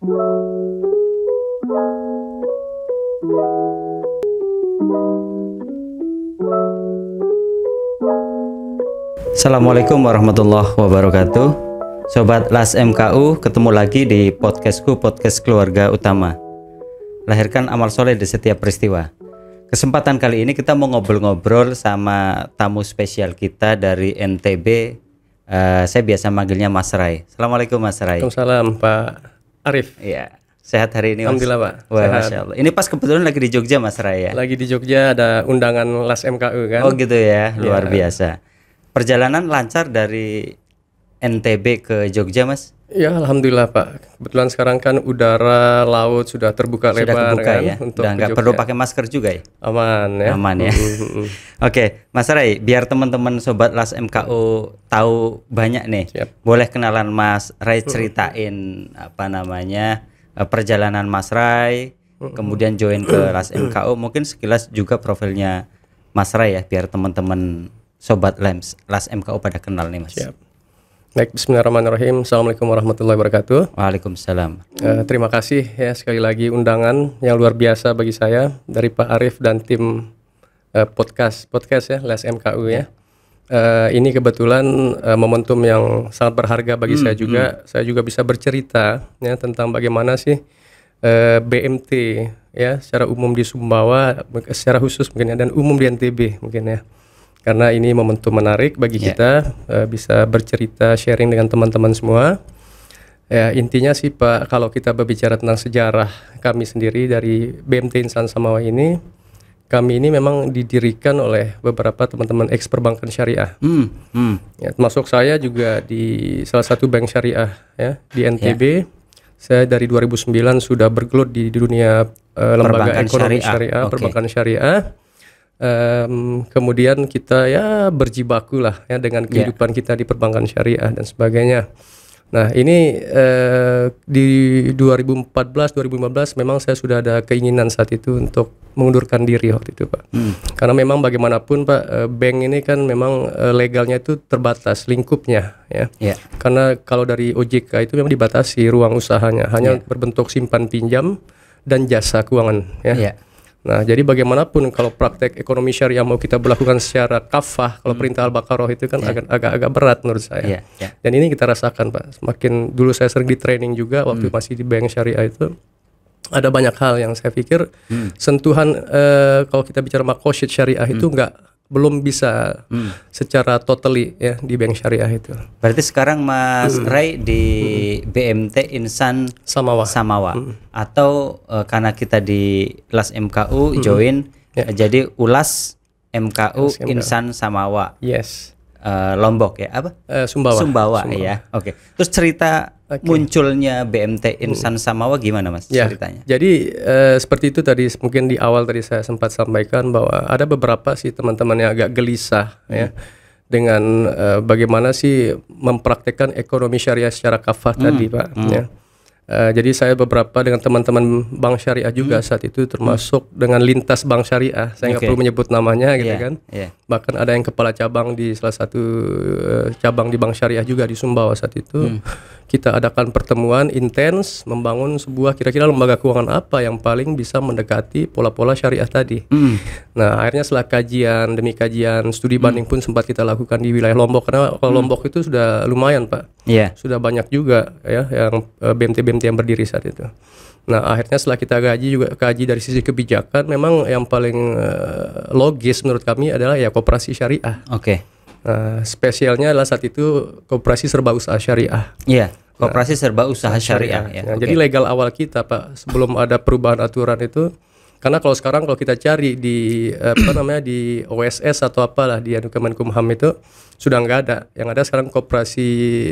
Assalamualaikum warahmatullahi wabarakatuh. Sobat LAS MKU, ketemu lagi di podcastku, podcast keluarga utama. Lahirkan amal soleh di setiap peristiwa. Kesempatan kali ini kita mau ngobrol-ngobrol sama tamu spesial kita dari NTB. Saya biasa manggilnya Mas Rai. Assalamualaikum Mas Rai. Waalaikumsalam Pak Arif. Iya, sehat hari ini Mas? Alhamdulillah Pak. Wah, Sehat. Masya Allah. Ini pas kebetulan lagi di Jogja Mas Rai ya? Lagi di Jogja, ada undangan LAS MKU kan. Oh gitu ya, luar biasa. Perjalanan lancar dari NTB ke Jogja Mas? Ya Alhamdulillah Pak. Kebetulan sekarang kan udara, laut sudah terbuka Sudah lebar kebuka kan. ya? Untuk Udah nggak perlu pakai masker juga ya? Aman ya. Aman ya. Oke, Mas Rai, biar teman-teman sobat LAS MKU tahu banyak nih. Siap. Boleh kenalan Mas Rai, ceritain perjalanan Mas Rai, kemudian join ke LAS MKU. Mungkin sekilas juga profilnya Mas Rai ya, biar teman-teman sobat LAS MKU pada kenal nih Mas. Siap. Baik, bismillahirrahmanirrahim. Assalamualaikum warahmatullahi wabarakatuh. Waalaikumsalam. Terima kasih ya sekali lagi undangan yang luar biasa bagi saya dari Pak Arif dan tim podcast ya LAS MKU ya. Ini kebetulan momentum yang sangat berharga bagi saya juga. Saya juga bisa bercerita ya tentang bagaimana sih BMT ya secara umum di Sumbawa, secara khusus mungkin ya, dan umum di NTB mungkin ya. Karena ini momentum menarik bagi kita bisa bercerita, sharing dengan teman-teman semua. Ya, intinya sih Pak, kalau kita berbicara tentang sejarah kami sendiri dari BMT Insan Samawa ini, kami ini memang didirikan oleh beberapa teman-teman ex perbankan syariah. Ya, termasuk saya juga di salah satu bank syariah ya di NTB. Saya dari 2009 sudah bergelut di dunia lembaga ekonomi syariah, perbankan syariah. Kemudian kita ya berjibaku lah ya dengan kehidupan kita di perbankan syariah dan sebagainya. Nah ini di 2014-2015 memang saya sudah ada keinginan saat itu untuk mengundurkan diri waktu itu Pak. Karena memang bagaimanapun Pak, bank ini kan memang legalnya itu terbatas lingkupnya ya. Karena kalau dari OJK itu memang dibatasi ruang usahanya, hanya berbentuk simpan pinjam dan jasa keuangan ya. Nah, jadi bagaimanapun kalau praktek ekonomi syariah mau kita berlakukan secara kafah, kalau perintah Al-Baqarah itu kan agak berat menurut saya. Dan ini kita rasakan Pak. Semakin dulu saya sering di training juga waktu masih di bank syariah itu. Ada banyak hal yang saya pikir sentuhan kalau kita bicara maqasid syariah itu belum bisa secara totally ya di bank syariah itu. Berarti sekarang Mas Rai di BMT Insan Samawa. Atau karena kita di LAS MKU join jadi ULAS MKU Insan Samawa. Yes. Lombok ya apa? Sumbawa. Ya. Oke. Terus cerita munculnya BMT Insan Samawa gimana Mas ceritanya? Jadi seperti itu tadi mungkin di awal tadi saya sempat sampaikan bahwa ada beberapa sih teman-teman yang agak gelisah ya dengan bagaimana sih mempraktekkan ekonomi syariah secara kafah tadi Pak ya. Jadi saya beberapa dengan teman-teman bank syariah juga saat itu termasuk dengan lintas bank syariah. Saya nggak perlu menyebut namanya gitu kan. Bahkan ada yang kepala cabang di salah satu cabang di bank syariah juga di Sumbawa saat itu. Kita adakan pertemuan intens membangun sebuah kira-kira lembaga keuangan apa yang paling bisa mendekati pola-pola syariah tadi. Nah akhirnya setelah kajian demi kajian studi banding pun sempat kita lakukan di wilayah Lombok, karena kalau Lombok itu sudah lumayan Pak. Sudah banyak juga ya yang BMT-BMT yang berdiri saat itu. Nah akhirnya setelah kita kaji dari sisi kebijakan, memang yang paling logis menurut kami adalah ya koperasi syariah. Spesialnya adalah saat itu koperasi serba usaha syariah. Koperasi serba usaha syariah. Jadi legal awal kita Pak sebelum ada perubahan aturan itu. Karena kalau sekarang kalau kita cari di di OSS atau apalah di Kemenkumham itu sudah nggak ada. Yang ada sekarang koperasi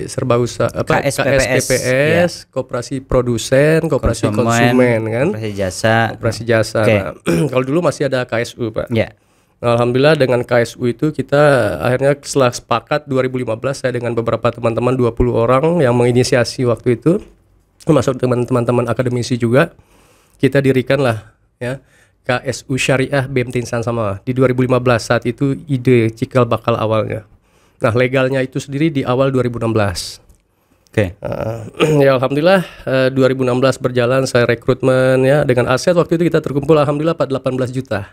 serba usaha KSPPS, koperasi produsen, koperasi konsumen kan, koperasi jasa. Nah, kalau dulu masih ada KSU Pak. Nah, alhamdulillah dengan KSU itu kita akhirnya setelah sepakat 2015 saya dengan beberapa teman-teman 20 orang yang menginisiasi waktu itu, termasuk teman-teman akademisi juga, kita dirikanlah ya KSU Syariah BMT Insan Samawa di 2015. Saat itu ide cikal bakal awalnya. Nah legalnya itu sendiri di awal 2016. Oke. Ya alhamdulillah 2016 berjalan, saya rekrutmen ya, dengan aset waktu itu kita terkumpul alhamdulillah 18 juta.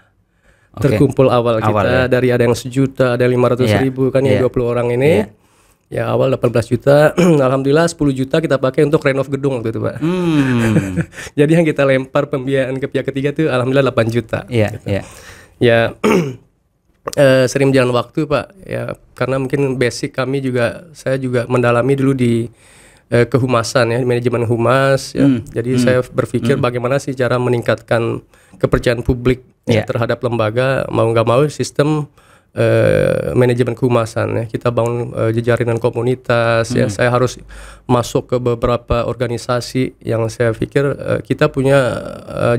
Oke. Terkumpul awal kita ya. dari ada yang 1 juta, ada yang 500.000 kan ya 20 orang ini. Ya awal 18 juta, alhamdulillah 10 juta kita pakai untuk renov gedung waktu itu Pak. Jadi yang kita lempar pembiayaan ke pihak ketiga tuh alhamdulillah 8 juta. Iya, gitu. iya. Ya sering berjalan waktu Pak, ya karena mungkin basic kami juga, saya juga mendalami dulu di kehumasan ya, manajemen humas ya. Jadi saya berpikir bagaimana sih cara meningkatkan kepercayaan publik ya, terhadap lembaga, mau nggak mau sistem manajemen kehumasan ya. Kita bangun jejaringan komunitas ya. Saya harus masuk ke beberapa organisasi yang saya pikir kita punya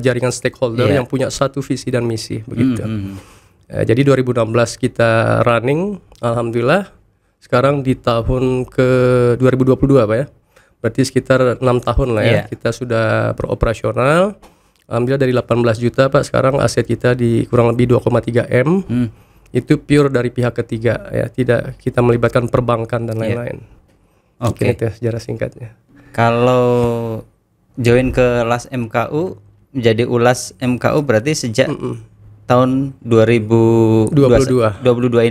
jaringan stakeholder yang punya satu visi dan misi begitu. Jadi 2016 kita running, alhamdulillah. Sekarang di tahun ke 2022 Pak ya. Berarti sekitar 6 tahun lah ya. Kita sudah beroperasional. Alhamdulillah dari 18 juta Pak, sekarang aset kita di kurang lebih 2,3 M. Itu pure dari pihak ketiga ya, tidak kita melibatkan perbankan dan lain-lain. Oke. Itu sejarah singkatnya. Kalau join ke LAS MKU, menjadi ulas MKU berarti sejak tahun 2022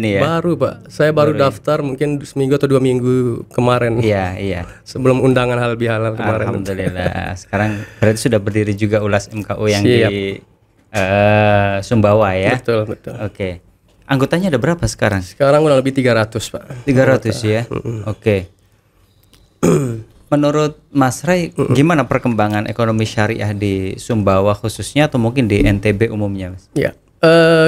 ini ya. Baru Pak, saya baru daftar mungkin seminggu atau 2 minggu kemarin. Iya. Sebelum undangan halal bihalal kemarin. Alhamdulillah. Sekarang berarti sudah berdiri juga ulas MKU yang di Sumbawa ya. Betul. Oke. Anggotanya ada berapa sekarang? Sekarang kurang lebih 300 Pak. 300 ya. Oke. Menurut Mas Ray, gimana perkembangan ekonomi syariah di Sumbawa khususnya atau mungkin di NTB umumnya, Mas? Ya.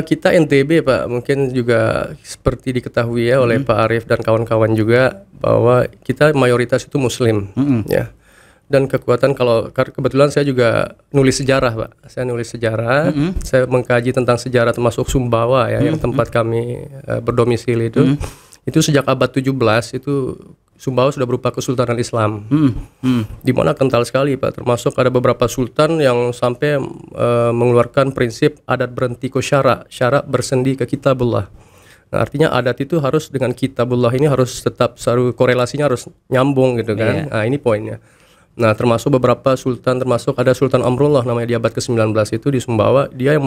Kita NTB Pak, mungkin juga seperti diketahui ya oleh Pak Arief dan kawan-kawan juga bahwa kita mayoritas itu Muslim ya. Dan kekuatan, kalau kebetulan saya juga nulis sejarah Pak, saya nulis sejarah, saya mengkaji tentang sejarah termasuk Sumbawa ya, yang tempat kami berdomisili itu sejak abad 17 itu Sumbawa sudah berupa kesultanan Islam, di mana kental sekali Pak, termasuk ada beberapa sultan yang sampai mengeluarkan prinsip adat berhenti ke syarak bersendi ke kitabullah. Nah, artinya adat itu harus dengan kitabullah ini harus tetap korelasinya harus nyambung gitu kan. Nah, ini poinnya. Nah, termasuk beberapa sultan, termasuk ada Sultan Amrullah namanya di abad ke-19 itu di Sumbawa, dia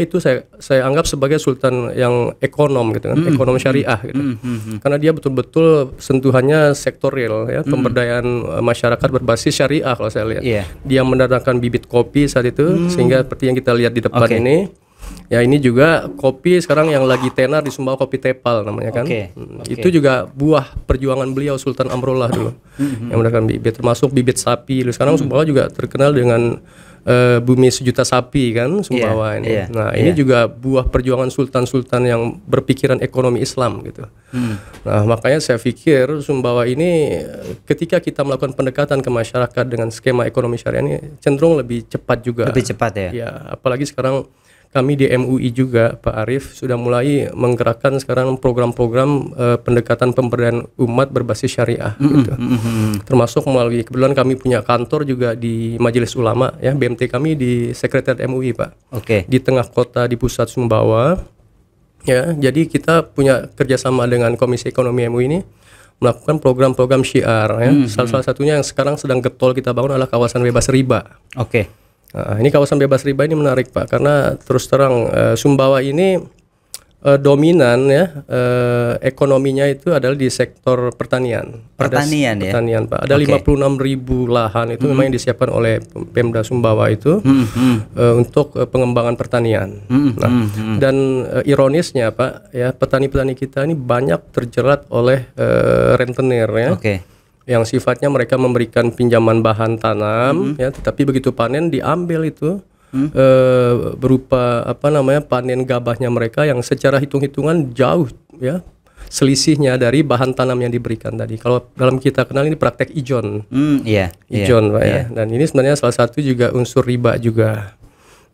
itu saya anggap sebagai sultan yang ekonom gitu kan, ekonom syariah gitu. Karena dia betul-betul sentuhannya sektor real ya, pemberdayaan masyarakat berbasis syariah kalau saya lihat. Dia mendatangkan bibit kopi saat itu sehingga seperti yang kita lihat di depan ini. Ya ini juga kopi sekarang yang lagi tenar di Sumbawa, kopi Tepal namanya kan. Itu juga buah perjuangan beliau Sultan Amrullah dulu. Yang menggunakan bibit, termasuk bibit sapi. Sekarang Sumbawa juga terkenal dengan bumi sejuta sapi kan Sumbawa ini. Nah ini juga buah perjuangan sultan-sultan yang berpikiran ekonomi Islam gitu. Nah makanya saya pikir Sumbawa ini ketika kita melakukan pendekatan ke masyarakat dengan skema ekonomi syariah ini cenderung lebih cepat juga. Lebih cepat ya. Ya apalagi sekarang kami di MUI juga Pak Arief sudah mulai menggerakkan sekarang program-program pendekatan pemberdayaan umat berbasis syariah gitu. Termasuk melalui, kebetulan kami punya kantor juga di Majelis Ulama ya, BMT kami di Sekretariat MUI Pak. Di tengah kota di pusat Sumbawa. Ya, jadi kita punya kerjasama dengan Komisi Ekonomi MUI ini melakukan program-program syiar ya. Salah satunya yang sekarang sedang getol kita bangun adalah kawasan bebas riba. Nah, ini kawasan bebas riba ini menarik Pak, karena terus terang Sumbawa ini dominan ya ekonominya itu adalah di sektor pertanian. Pertanian Pak. Ada 56.000 lahan itu memang yang disiapkan oleh Pemda Sumbawa itu untuk pengembangan pertanian. Dan ironisnya Pak ya, petani-petani kita ini banyak terjerat oleh rentenir ya. Yang sifatnya mereka memberikan pinjaman bahan tanam ya, tetapi begitu panen diambil itu berupa panen gabahnya mereka yang secara hitung-hitungan jauh ya selisihnya dari bahan tanam yang diberikan tadi. Kalau dalam kita kenal ini praktek ijon. Ijon Pak ya. Dan ini sebenarnya salah satu juga unsur riba juga.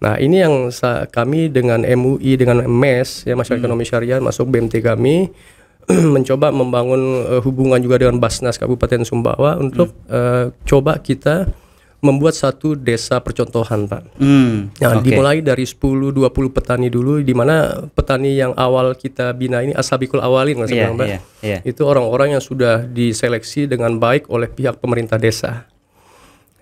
Nah, ini yang kami dengan MUI dengan MES ya, Masyarakat Ekonomi Syariah masuk BMT kami mencoba membangun hubungan juga dengan Basnas Kabupaten Sumbawa untuk coba kita membuat satu desa percontohan, Pak. Nah, Oke. dimulai dari 10-20 petani dulu, di mana petani yang awal kita bina ini ashabikul awalin, Mas, Iya, bilang, Pak. iya. Itu orang-orang yang sudah diseleksi dengan baik oleh pihak pemerintah desa.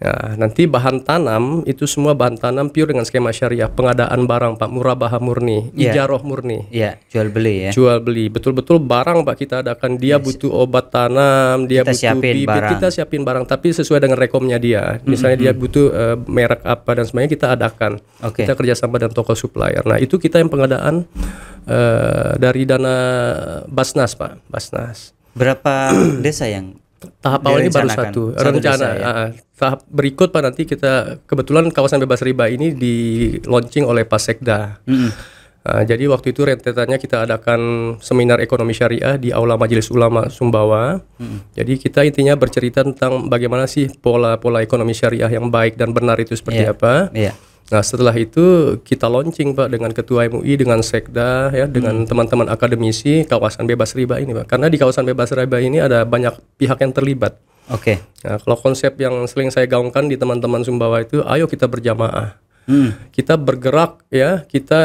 Ya, nanti bahan tanam itu semua bahan tanam pure dengan skema syariah, pengadaan barang, Pak, murabaha murni, Iya. ijaroh murni. Iya, jual beli ya. Jual beli, betul-betul barang, Pak, kita adakan. Dia butuh obat tanam, dia Kita butuh siapin bibit, barang. kita siapin barang, tapi sesuai dengan rekomnya dia. Misalnya dia butuh merek apa dan sebagainya, kita adakan. Oke. Kita kerjasama dengan toko supplier. Nah, itu kita yang pengadaan dari dana Basnas, Pak, Basnas. Berapa desa yang Tahap awal ini baru direncanakan? satu Satu rencana. desa, ya? Tahap berikut, Pak, nanti kita kebetulan kawasan bebas riba ini di launching oleh Pak Sekda. Jadi waktu itu rentetannya kita adakan seminar ekonomi syariah di Aula Majelis Ulama Sumbawa. Jadi kita intinya bercerita tentang bagaimana sih pola-pola ekonomi syariah yang baik dan benar itu seperti Iya. apa. Iya. Nah, setelah itu kita launching, Pak, dengan Ketua MUI, dengan Sekda, ya, dengan teman-teman akademisi kawasan bebas riba ini, Pak. Karena di kawasan bebas riba ini ada banyak pihak yang terlibat. Oke. Nah, kalau konsep yang sering saya gaungkan di teman-teman Sumbawa itu, ayo kita berjamaah. Kita bergerak, ya, kita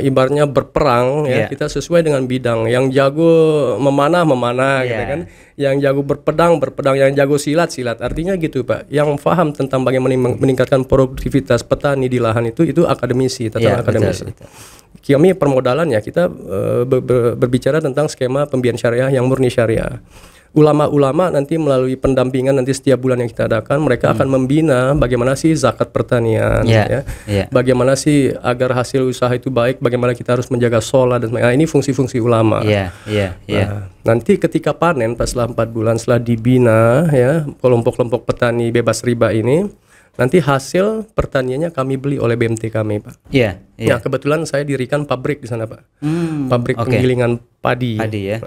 ibaratnya berperang, ya, Iya. kita sesuai dengan bidang. Yang jago memanah, Iya. gitu kan. Yang jago berpedang, yang jago silat. Artinya gitu, Pak. Yang paham tentang bagaimana meningkatkan produktivitas petani di lahan itu akademisi, tatanan Iya, akademisi. betul. Kami permodalan, ya, kita berbicara tentang skema pembiayaan syariah yang murni syariah. Ulama-ulama nanti melalui pendampingan nanti setiap bulan yang kita adakan, mereka akan membina bagaimana sih zakat pertanian, Iya, ya. iya. Bagaimana sih agar hasil usaha itu baik, bagaimana kita harus menjaga sholat dan sebagainya. Nah, ini fungsi-fungsi ulama. Iya, iya, iya. Nah, nanti ketika panen, pas setelah 4 bulan setelah dibina, ya, kelompok-kelompok petani bebas riba ini, nanti hasil pertaniannya kami beli oleh BMT kami, Pak. Iya, iya. Nah, kebetulan saya dirikan pabrik di sana, Pak. Pabrik oke. penggilingan padi. Padi, ya.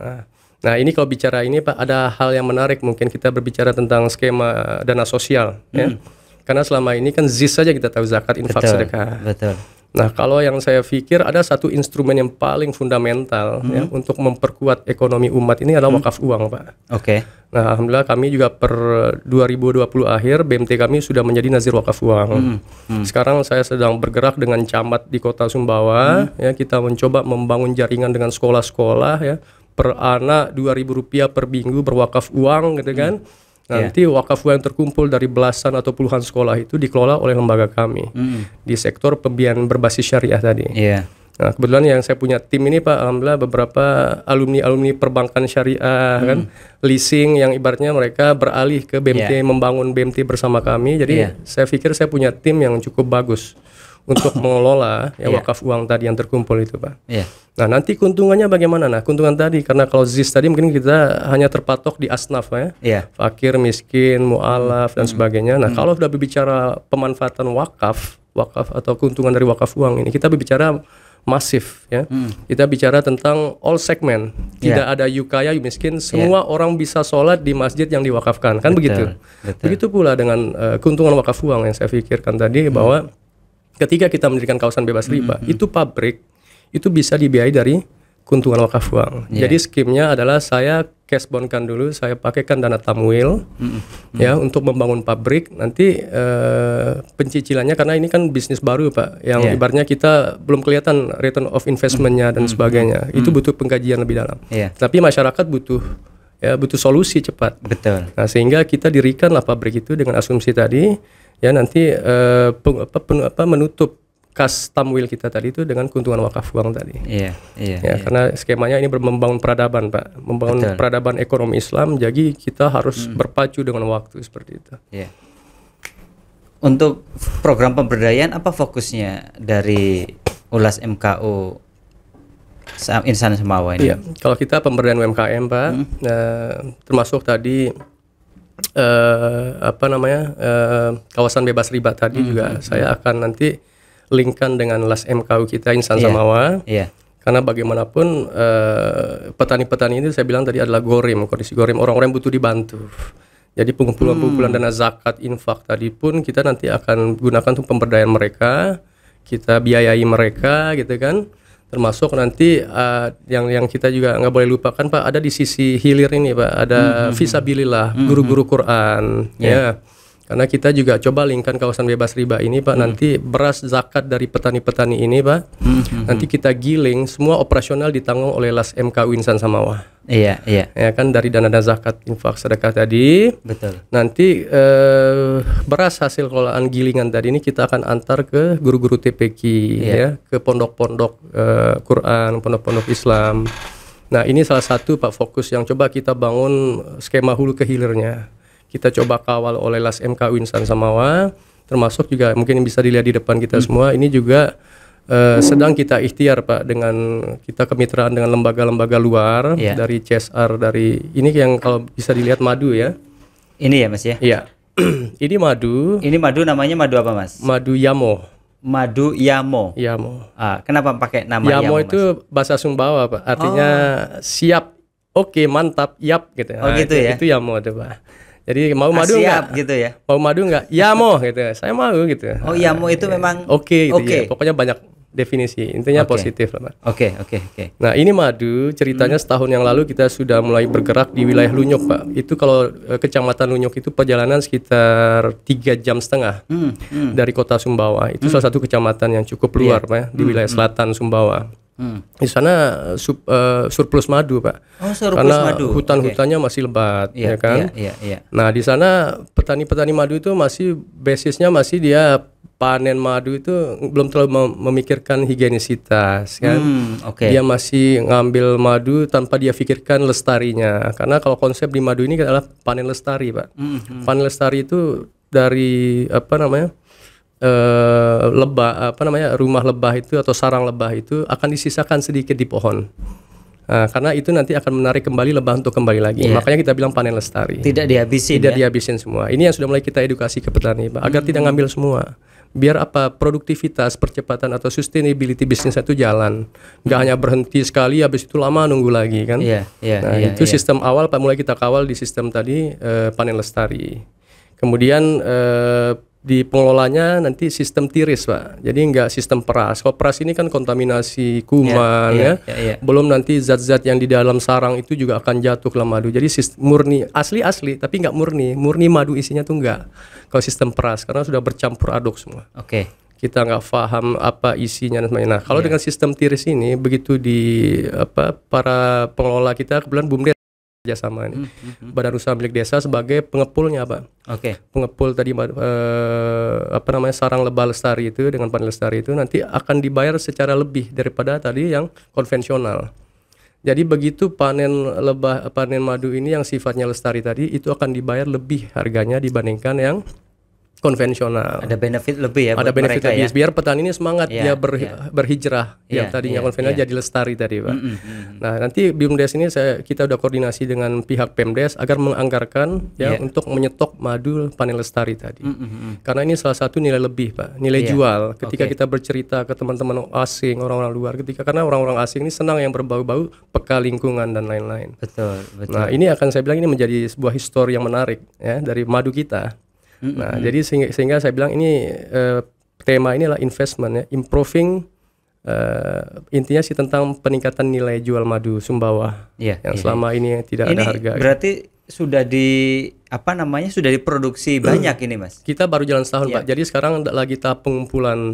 Nah, ini kalau bicara ini, Pak, ada hal yang menarik. Mungkin kita berbicara tentang skema dana sosial, ya. Karena selama ini kan ZIS saja kita tahu, zakat, infak, Betul, sedekah. betul. Nah, kalau yang saya pikir ada satu instrumen yang paling fundamental, ya, untuk memperkuat ekonomi umat ini adalah wakaf uang, Pak. Oke. Nah, alhamdulillah kami juga per 2020 akhir BMT kami sudah menjadi nazir wakaf uang. Sekarang saya sedang bergerak dengan camat di Kota Sumbawa, ya, kita mencoba membangun jaringan dengan sekolah-sekolah, ya, per anak Rp2.000 per minggu berwakaf uang, gitu kan. Nanti wakaf uang yang terkumpul dari belasan atau puluhan sekolah itu dikelola oleh lembaga kami di sektor pembiayaan berbasis syariah tadi. Iya. Nah, kebetulan yang saya punya tim ini, Pak, alhamdulillah beberapa alumni perbankan syariah, kan, leasing yang ibaratnya mereka beralih ke BMT, membangun BMT bersama kami. Jadi saya pikir saya punya tim yang cukup bagus untuk mengelola wakaf uang tadi yang terkumpul itu, Pak. Iya. Nah, nanti keuntungannya bagaimana? Nah, keuntungan tadi, karena kalau ZIS tadi mungkin kita hanya terpatok di asnaf, ya. Iya. Fakir, miskin, mu'alaf, dan sebagainya. Nah, kalau sudah berbicara pemanfaatan wakaf atau keuntungan dari wakaf uang ini, kita berbicara masif, ya. Kita bicara tentang all segment. Tidak ada you kaya, you miskin, semua orang bisa sholat di masjid yang diwakafkan, kan? Begitu. Begitu pula dengan keuntungan wakaf uang yang saya pikirkan tadi, bahwa ketika kita mendirikan kawasan bebas riba, itu pabrik itu bisa dibiayai dari keuntungan wakaf uang. Jadi skimnya adalah saya cash bondkan dulu, saya pakaikan dana tamwil, ya, untuk membangun pabrik. Nanti pencicilannya, karena ini kan bisnis baru, Pak, yang ibaratnya kita belum kelihatan return of investmentnya dan sebagainya. Itu butuh pengkajian lebih dalam. Tapi masyarakat butuh solusi cepat. Betul. Nah, sehingga kita dirikanlah pabrik itu dengan asumsi tadi, ya, nanti menutup kas tamwil kita tadi itu dengan keuntungan wakaf uang tadi. Iya, iya. Ya, karena skemanya ini membangun peradaban, Pak, membangun peradaban ekonomi Islam. Jadi kita harus berpacu dengan waktu seperti itu. Iya. Untuk program pemberdayaan apa fokusnya dari Ulas MKU Insan Semawa ini? Iya, kalau kita pemberdayaan UMKM, Pak, termasuk tadi kawasan bebas riba tadi juga saya akan nanti linkkan dengan LAS MKU kita Insan Samawa. Iya. Karena bagaimanapun petani-petani ini saya bilang tadi adalah gorim, kondisi gorim, orang-orang yang butuh dibantu. Jadi pengumpulan dana zakat, infak tadi pun kita nanti akan gunakan untuk pemberdayaan mereka, kita biayai mereka, gitu kan. Termasuk nanti yang kita juga nggak boleh lupakan, Pak, ada di sisi hilir ini, Pak, ada fisabilillah, guru-guru Quran, ya. Karena kita juga coba linkkan kawasan bebas riba ini Pak, nanti beras zakat dari petani-petani ini Pak, nanti kita giling, semua operasional ditanggung oleh LAS MKU Insan Samawa. Iya, iya. Ya kan, dari dana zakat infak sedekah tadi. Betul. Nanti beras hasil kelolaan gilingan tadi ini kita akan antar ke guru-guru TPQ ya, ke pondok-pondok Quran, pondok-pondok Islam. Nah, ini salah satu Pak fokus yang coba kita bangun skema hulu ke hilirnya. Kita coba kawal oleh LAS MKU Insan Samawa, termasuk juga mungkin bisa dilihat di depan kita semua. Ini juga sedang kita ikhtiar Pak, dengan kita kemitraan dengan lembaga-lembaga luar dari CSR, dari ini yang kalau bisa dilihat madu ya. Ini ya Mas ya? Iya. Ini madu. Ini madu, namanya madu apa Mas? Madu Yamo. Madu Yamo. Yamo. Kenapa pakai nama Yamo? Yamo itu bahasa Sumbawa Pak, artinya siap, oke, mantap, yap gitu. Oh gitu ya? Itu Yamo tuh Pak. Jadi mau madu siap enggak? Gitu ya? Mau madu enggak? Yamo gitu. Saya mau gitu. Oh Yamo itu memang oke gitu ya. Pokoknya banyak definisi, intinya positif lah Pak. Oke. Nah ini madu, ceritanya setahun yang lalu kita sudah mulai bergerak di wilayah Lunyuk Pak. Itu kalau kecamatan Lunyuk itu perjalanan sekitar 3,5 jam dari kota Sumbawa. Itu salah satu kecamatan yang cukup luar Pak ya, di wilayah selatan Sumbawa. Di sana surplus madu Pak. Oh, surplus karena madu. Hutan-hutannya masih lebat, ya kan? Iya. Nah di sana petani-petani madu itu masih basisnya masih dia panen madu itu belum terlalu memikirkan higienisitas kan. Dia masih ngambil madu tanpa dia pikirkan lestarinya. Karena kalau konsep di madu ini adalah panen lestari Pak. Panen lestari itu dari rumah lebah itu atau sarang lebah itu akan disisakan sedikit di pohon. Nah, karena itu nanti akan menarik kembali lebah untuk kembali lagi. Makanya kita bilang panen lestari. Tidak dihabisin. Dihabisin semua. Ini yang sudah mulai kita edukasi ke petani Pak, agar tidak ngambil semua. Biar produktivitas, percepatan atau sustainability bisnisnya itu jalan. Nggak hanya berhenti sekali habis itu lama nunggu lagi kan. Itu sistem awal Pak, mulai kita kawal di sistem tadi panen lestari. Kemudian di pengelolanya nanti sistem tiris Pak, jadi nggak sistem peras. Kalau peras ini kan kontaminasi kuman belum nanti zat-zat yang di dalam sarang itu juga akan jatuh ke dalam madu. Jadi murni asli tapi nggak murni madu isinya tuh nggak. Kalau sistem peras karena sudah bercampur aduk semua. Kita nggak paham apa isinya dan sebagainya. Nah kalau dengan sistem tiris ini begitu para pengelola kita kebetulan BUMDes kerjasama ini, Badan Usaha Milik Desa sebagai pengepulnya Pak. Pengepul tadi sarang lebah lestari itu dengan panen lestari itu nanti akan dibayar secara lebih daripada tadi yang konvensional. Jadi begitu panen madu ini yang sifatnya lestari tadi itu akan dibayar lebih harganya dibandingkan yang konvensional. Ada benefit lebih ya. Ada benefit lebih. Ya? Biar petani ini semangat dia berhijrah yang tadinya konvensional jadi lestari tadi Pak. Nah nanti BUMDes ini kita udah koordinasi dengan pihak Pemdes agar menganggarkan untuk menyetok madu panen lestari tadi. Karena ini salah satu nilai lebih Pak, nilai jual. Ketika kita bercerita ke teman-teman asing, orang-orang luar, karena orang-orang asing ini senang yang berbau-bau peka lingkungan dan lain-lain. Betul. Nah ini akan saya bilang ini menjadi sebuah histori yang menarik ya dari madu kita. Nah, jadi sehingga saya bilang ini tema ini adalah investment ya, improving, intinya sih tentang peningkatan nilai jual madu Sumbawa yang selama ini tidak ada harga. Berarti sudah sudah diproduksi banyak ini Mas? Kita baru jalan setahun Pak, jadi sekarang lagi tahap pengumpulan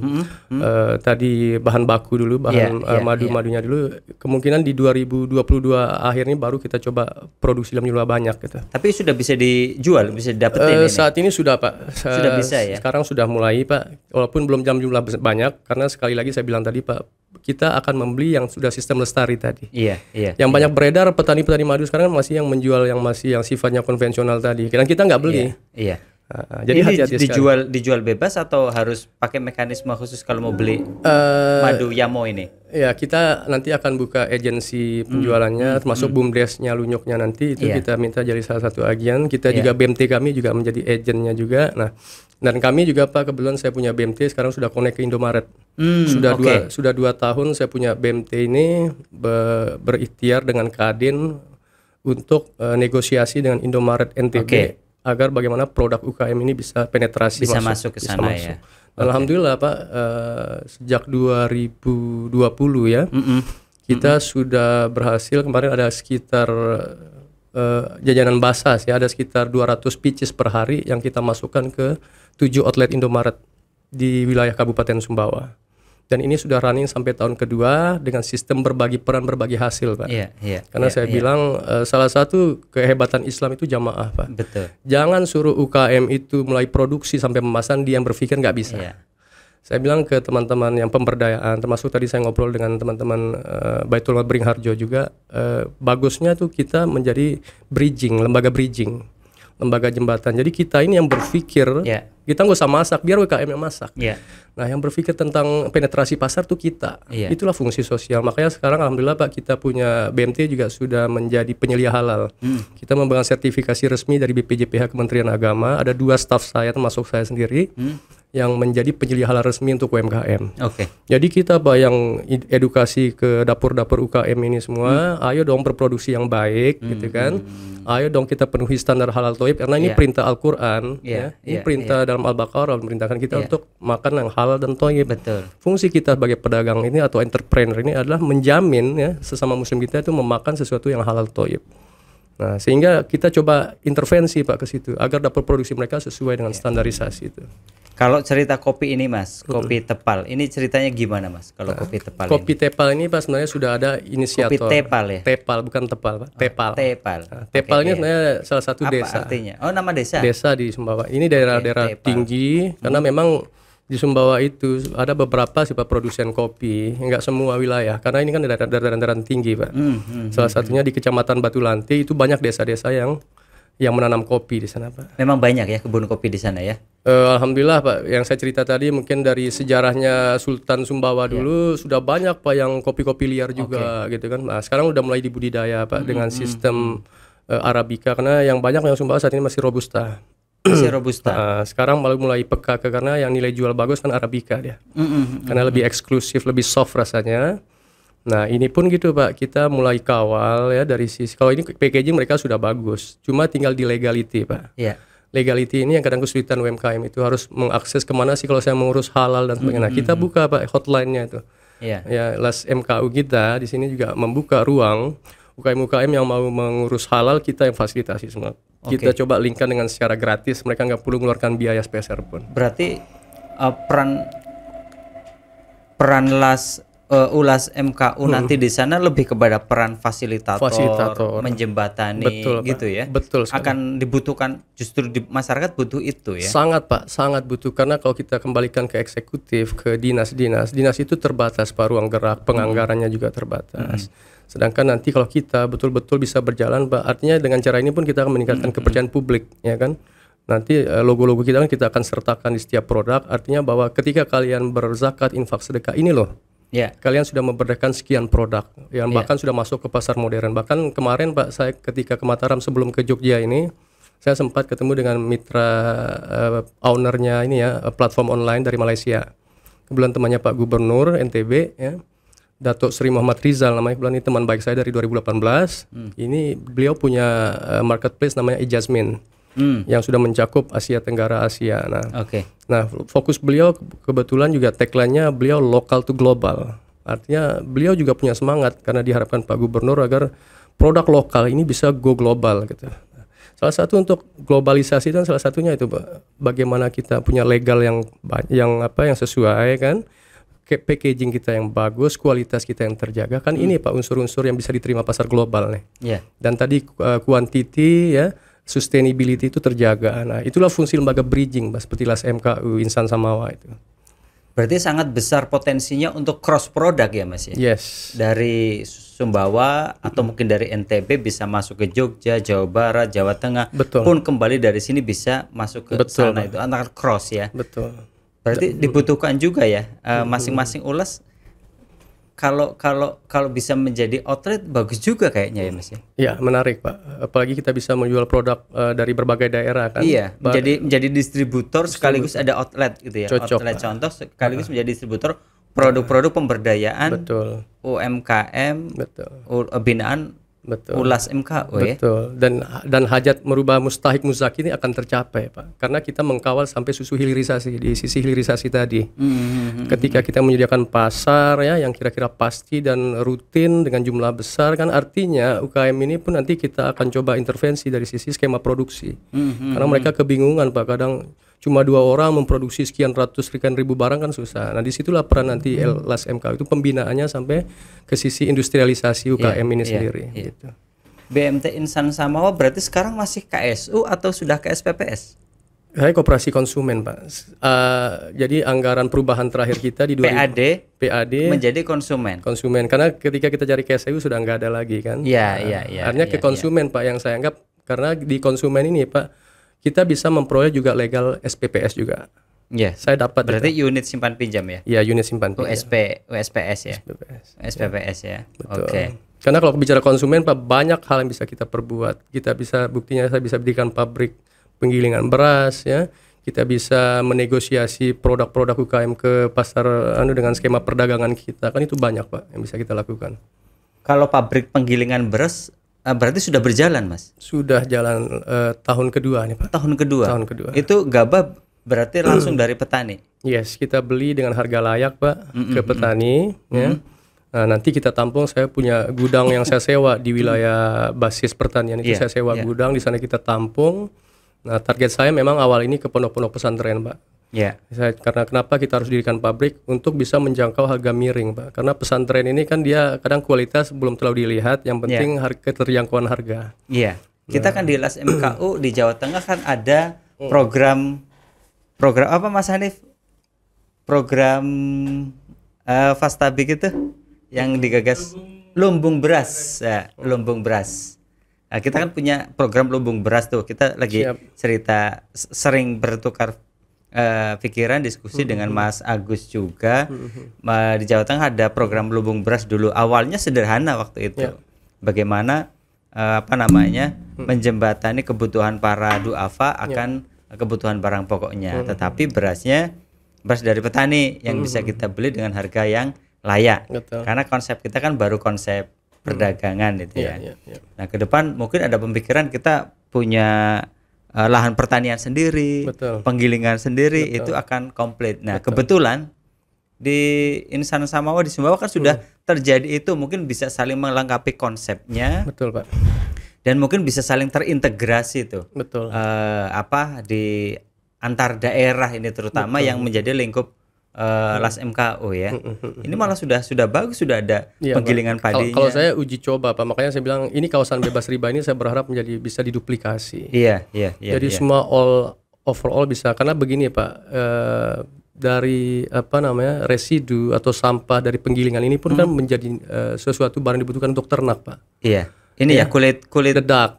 tadi bahan baku dulu, madunya dulu. Kemungkinan di 2022 akhir ini baru kita coba produksi dalam jumlah banyak gitu. Tapi sudah bisa dijual, bisa dapetin ini? Saat ini sudah Pak. Sudah bisa ya? Sekarang sudah mulai Pak, walaupun belum jumlah banyak, karena sekali lagi saya bilang tadi Pak, kita akan membeli yang sudah sistem lestari tadi. Yang banyak beredar petani-petani madu sekarang masih yang menjual yang sifatnya konvensional tadi. Dan kita nggak beli. Jadi hati-hati dijual bebas atau harus pakai mekanisme khusus kalau mau beli madu Yamo ini? Ya kita nanti akan buka agensi penjualannya, termasuk BUMDesnya Lunyuknya nanti itu kita minta jadi salah satu agen. Kita juga BMT kami juga menjadi agennya juga. Nah dan kami juga Pak kebetulan saya punya BMT sekarang sudah connect ke Indomaret. Sudah 2 tahun saya punya BMT ini berikhtiar dengan Kadin untuk negosiasi dengan Indomaret NTB agar bagaimana produk UKM ini bisa penetrasi masuk ke sana ya. Alhamdulillah Pak, sejak 2020 ya kita sudah berhasil. Kemarin ada sekitar jajanan basah sih, ada sekitar 200 pieces per hari yang kita masukkan ke 7 outlet Indomaret di wilayah Kabupaten Sumbawa. Dan ini sudah running sampai tahun kedua dengan sistem berbagi peran, berbagi hasil, Pak. Karena saya bilang salah satu kehebatan Islam itu jamaah, Pak. Betul. Jangan suruh UKM itu mulai produksi sampai pemasaran, dia yang berpikir nggak bisa. Saya bilang ke teman-teman yang pemberdayaan, termasuk tadi saya ngobrol dengan teman-teman Baitul Mal Beringharjo juga, bagusnya tuh kita menjadi bridging, lembaga jembatan. Jadi kita ini yang berpikir, kita nggak usah masak, biar UKM yang masak. Nah, yang berpikir tentang penetrasi pasar tuh kita. Itulah fungsi sosial. Makanya sekarang alhamdulillah Pak, kita punya BMT juga sudah menjadi penyelia halal. Kita membangun sertifikasi resmi dari BPJPH Kementerian Agama. Ada 2 staf saya termasuk saya sendiri yang menjadi penyelia halal resmi untuk UMKM. Jadi kita Pak yang edukasi ke dapur-dapur UKM ini semua, ayo dong berproduksi yang baik, gitu kan. Ayo dong kita penuhi standar halal thayyib karena ini perintah Al-Qur'an, ini perintah dalam Al-Baqarah memerintahkan kita untuk makan yang halal dan thayyib. Fungsi kita sebagai pedagang ini atau entrepreneur ini adalah menjamin ya sesama muslim kita itu memakan sesuatu yang halal thayyib. Nah, sehingga kita coba intervensi Pak ke situ agar dapur produksi mereka sesuai dengan standarisasi itu. Kalau cerita kopi ini Mas, kopi tepal, ini ceritanya gimana Mas? Kalau kopi tepal kopi tepal ini Pak sebenarnya sudah ada inisiator. Kopi tepal ya? Tepal bukan tepal Pak, tepal. Tepal. Nah, tepal ini sebenarnya salah satu apa desa. artinya? Oh, nama desa? Desa di Sumbawa. Ini daerah-daerah tinggi karena memang di Sumbawa itu ada beberapa sih Pak produsen kopi, enggak semua wilayah karena ini kan daerah-daerah tinggi Pak. Salah satunya di Kecamatan Batulanti itu banyak desa-desa yang menanam kopi di sana Pak. Memang banyak ya kebun kopi di sana ya? Alhamdulillah Pak, yang saya cerita tadi mungkin dari sejarahnya Sultan Sumbawa dulu sudah banyak Pak yang kopi-kopi liar juga gitu kan. Nah, sekarang udah mulai dibudidaya Pak dengan sistem Arabica karena yang banyak yang Sumbawa saat ini masih Robusta. Masih Robusta. Sekarang mulai peka karena yang nilai jual bagus kan Arabica dia. Karena lebih eksklusif, lebih soft rasanya. Nah, ini pun gitu Pak, kita mulai kawal ya dari sisi kalau ini packaging mereka sudah bagus. Cuma tinggal di legality Pak. Legality ini yang kadang kesulitan UMKM itu harus mengakses kemana sih kalau saya mengurus halal dan sebagainya. Nah, kita buka Pak hotline-nya itu. Ya, LAS MKU kita di sini juga membuka ruang UKM-UKM yang mau mengurus halal kita yang fasilitasi semua. Kita coba linkkan dengan secara gratis, mereka nggak perlu mengeluarkan biaya spesial pun. Berarti peran LAS ULAS MKU nanti di sana lebih kepada peran fasilitator menjembatani. Betul, gitu Pak. ya. Betul sekali. Akan dibutuhkan justru di masyarakat butuh itu ya. Sangat Pak, sangat butuh karena kalau kita kembalikan ke eksekutif, ke dinas itu terbatas Pak ruang gerak, penganggarannya juga terbatas. Sedangkan nanti kalau kita betul-betul bisa berjalan Pak, artinya dengan cara ini pun kita akan meningkatkan kepercayaan publik ya kan. Nanti logo-logo kita kan kita akan sertakan di setiap produk, artinya bahwa ketika kalian berzakat, infak, sedekah ini loh. Kalian sudah memberdayakan sekian produk yang bahkan sudah masuk ke pasar modern. Bahkan kemarin Pak, saya ketika ke Mataram sebelum ke Jogja ini, saya sempat ketemu dengan mitra ownernya ini ya, platform online dari Malaysia. Kebetulan temannya Pak Gubernur NTB ya, Datuk Seri Muhammad Rizal namanya, kebetulan ini teman baik saya dari 2018. Ini beliau punya marketplace namanya Ejasmin. Yang sudah mencakup Asia Tenggara, Asia. Nah, fokus beliau kebetulan juga tagline-nya beliau local to global. Artinya beliau juga punya semangat karena diharapkan Pak Gubernur agar produk lokal ini bisa go global gitu. Salah satu untuk globalisasi dan salah satunya itu Pak, bagaimana kita punya legal yang sesuai kan. Packaging kita yang bagus, kualitas kita yang terjaga kan ini Pak unsur-unsur yang bisa diterima pasar global nih. Dan tadi quantity ya, sustainability itu terjaga. Nah, itulah fungsi lembaga bridging, Mas, seperti LAS MKU, Insan Samawa itu. Berarti sangat besar potensinya untuk cross product ya, Mas ya? Yes. Dari Sumbawa atau mungkin dari NTB bisa masuk ke Jogja, Jawa Barat, Jawa Tengah. Pun kembali dari sini bisa masuk ke sana itu, antara cross ya. Berarti dibutuhkan juga ya masing-masing ULAS. Kalau bisa menjadi outlet bagus juga kayaknya ya Mas ya. Iya, menarik Pak. Apalagi kita bisa menjual produk dari berbagai daerah kan. Iya, menjadi distributor sekaligus ada outlet gitu ya. Cocok, outlet Pak. Contoh sekaligus menjadi distributor produk-produk pemberdayaan UMKM, binaan ulas MKU ya. Betul. Dan hajat merubah mustahik muzaki ini akan tercapai, Pak. Karena kita mengkawal sampai susu hilirisasi di sisi hilirisasi tadi. Ketika kita menyediakan pasar ya yang kira-kira pasti dan rutin dengan jumlah besar, kan artinya UKM ini pun nanti kita akan coba intervensi dari sisi skema produksi. Karena mereka kebingungan, Pak. Kadang cuma 2 orang memproduksi sekian ribu barang kan susah. Nah disitulah peran nanti LAS MKU itu pembinaannya sampai ke sisi industrialisasi UKM ini sendiri. Gitu. BMT Insan Samawa berarti sekarang masih KSU atau sudah ke SPPS? Saya koperasi konsumen, Pak. Jadi anggaran perubahan terakhir kita di PAD menjadi konsumen. Karena ketika kita cari KSU sudah nggak ada lagi kan. Artinya ke konsumen, Pak, yang saya anggap karena di konsumen ini, Pak, kita bisa memperoleh juga legal SPPS juga. Iya. Saya dapat. Berarti unit simpan pinjam ya? Iya, unit simpan pinjam. USPS ya? SPPS ya? Oke. Karena kalau bicara konsumen, Pak, banyak hal yang bisa kita perbuat. Kita bisa, buktinya saya bisa berikan pabrik penggilingan beras ya. Kita bisa menegosiasi produk-produk UKM ke pasar dengan skema perdagangan kita. Kan itu banyak, Pak, yang bisa kita lakukan. Kalau pabrik penggilingan beras berarti sudah berjalan, Mas? Sudah jalan tahun kedua nih, Pak. Tahun kedua. Itu gabah berarti langsung dari petani? Yes, kita beli dengan harga layak, Pak, ke petani. Ya. Nah, nanti kita tampung. Saya punya gudang yang saya sewa di wilayah basis pertanian itu. Saya sewa gudang, di sana kita tampung. Nah, target saya memang awal ini ke pondok-pondok pesantren, Pak. Karena kenapa kita harus dirikan pabrik untuk bisa menjangkau harga miring, Pak. Karena pesantren ini kan dia kadang kualitas belum terlalu dilihat, yang penting keterjangkauan harga. Kita kan di LAS MKU di Jawa Tengah kan ada program apa, Mas Hanif? Program Fastabik itu yang digagas lumbung beras, lumbung beras. Nah, kita kan punya program lumbung beras tuh. Kita lagi cerita sering bertukar pikiran diskusi dengan Mas Agus juga. Di Jawa Tengah ada program lumbung beras dulu. Awalnya sederhana waktu itu. Bagaimana menjembatani kebutuhan para duafa akan kebutuhan barang pokoknya. Tetapi beras dari petani yang bisa kita beli dengan harga yang layak. Karena konsep kita kan baru konsep perdagangan gitu ya. Nah, ke depan mungkin ada pemikiran kita punya lahan pertanian sendiri, penggilingan sendiri, itu akan komplit. Nah, kebetulan di Insan Samawa di Sumbawa kan sudah terjadi itu, mungkin bisa saling melengkapi konsepnya. Betul, Pak. Dan mungkin bisa saling terintegrasi tuh. Di antar daerah ini terutama yang menjadi lingkup LAS MKU ya. Ini malah sudah bagus, sudah ada penggilingan padinya. Kalau saya uji coba, Pak, makanya saya bilang ini kawasan bebas riba ini saya berharap bisa diduplikasi. Jadi semua overall bisa, karena begini, Pak, dari residu atau sampah dari penggilingan ini pun kan menjadi sesuatu barang dibutuhkan untuk ternak, Pak. Ini kulit dedak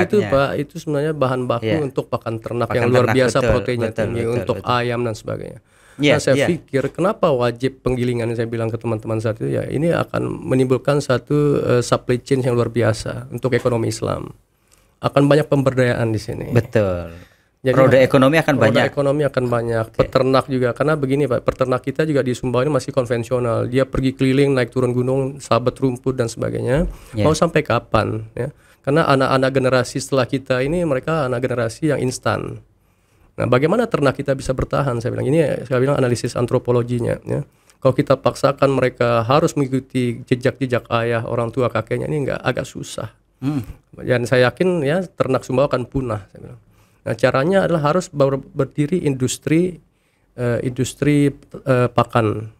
itu, Pak, itu sebenarnya bahan baku untuk pakan ternak yang luar biasa, proteinnya tinggi untuk ayam dan sebagainya. Saya pikir kenapa wajib penggilingan, saya bilang ke teman-teman saat itu, ini akan menimbulkan satu supply chain yang luar biasa untuk ekonomi Islam. Akan banyak pemberdayaan di sini. Betul. Jadi roda ekonomi akan banyak. Peternak juga, karena begini, Pak, peternak kita juga di Sumbawa ini masih konvensional. Dia pergi keliling, naik turun gunung, sahabat rumput dan sebagainya. Mau sampai kapan ya? Karena anak-anak generasi setelah kita ini mereka anak generasi yang instan. Nah, bagaimana ternak kita bisa bertahan? Saya bilang analisis antropologinya ya. Kalau kita paksakan mereka harus mengikuti jejak-jejak ayah, orang tua, kakeknya, ini agak susah. Dan saya yakin ya ternak Sumbawa akan punah, saya bilang. Nah, caranya adalah harus berdiri industri pakan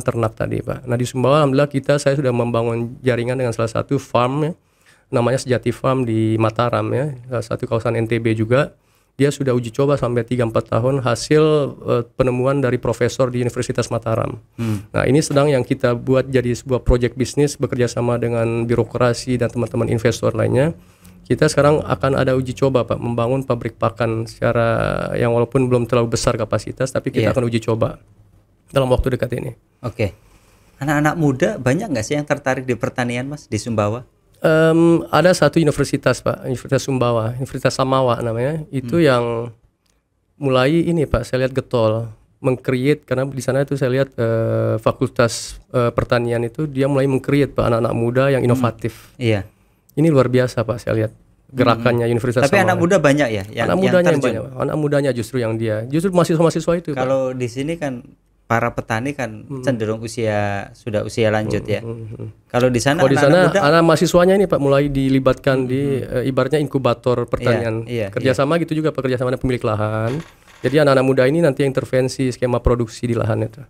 ternak tadi, Pak. Nah, di Sumbawa alhamdulillah saya sudah membangun jaringan dengan salah satu farm ya, namanya Sejati Farm di Mataram ya, salah satu kawasan NTB juga. Dia sudah uji coba sampai 3-4 tahun hasil penemuan dari profesor di Universitas Mataram. Nah, ini sedang yang kita buat jadi sebuah proyek bisnis bekerja sama dengan birokrasi dan teman-teman investor lainnya. Kita sekarang akan ada uji coba, Pak, membangun pabrik pakan secara yang walaupun belum terlalu besar kapasitas, tapi kita akan uji coba dalam waktu dekat ini. Oke. Anak-anak muda banyak nggak sih yang tertarik di pertanian, Mas, di Sumbawa? Ada satu universitas, Pak, Universitas Sumbawa, Universitas Samawa namanya, itu yang mulai ini, Pak, saya lihat getol meng-create, karena di sana itu saya lihat fakultas pertanian itu dia mulai meng-create Pak anak-anak muda yang inovatif. Iya. Ini luar biasa Pak, saya lihat gerakannya Universitas Tapi anak Samarinda. muda banyak ya Anak mudanya yang banyak. Anak mudanya justru mahasiswa-mahasiswa itu Pak. Kalau di sini kan para petani kan cenderung sudah usia lanjut ya. Kalau di sana Kalau di sana muda, anak mahasiswanya ini Pak mulai dilibatkan di ibaratnya inkubator pertanian. Iya, Kerjasama gitu juga Pak, kerjasama dengan pemilik lahan. Jadi anak-anak muda ini nanti yang intervensi skema produksi di lahan itu.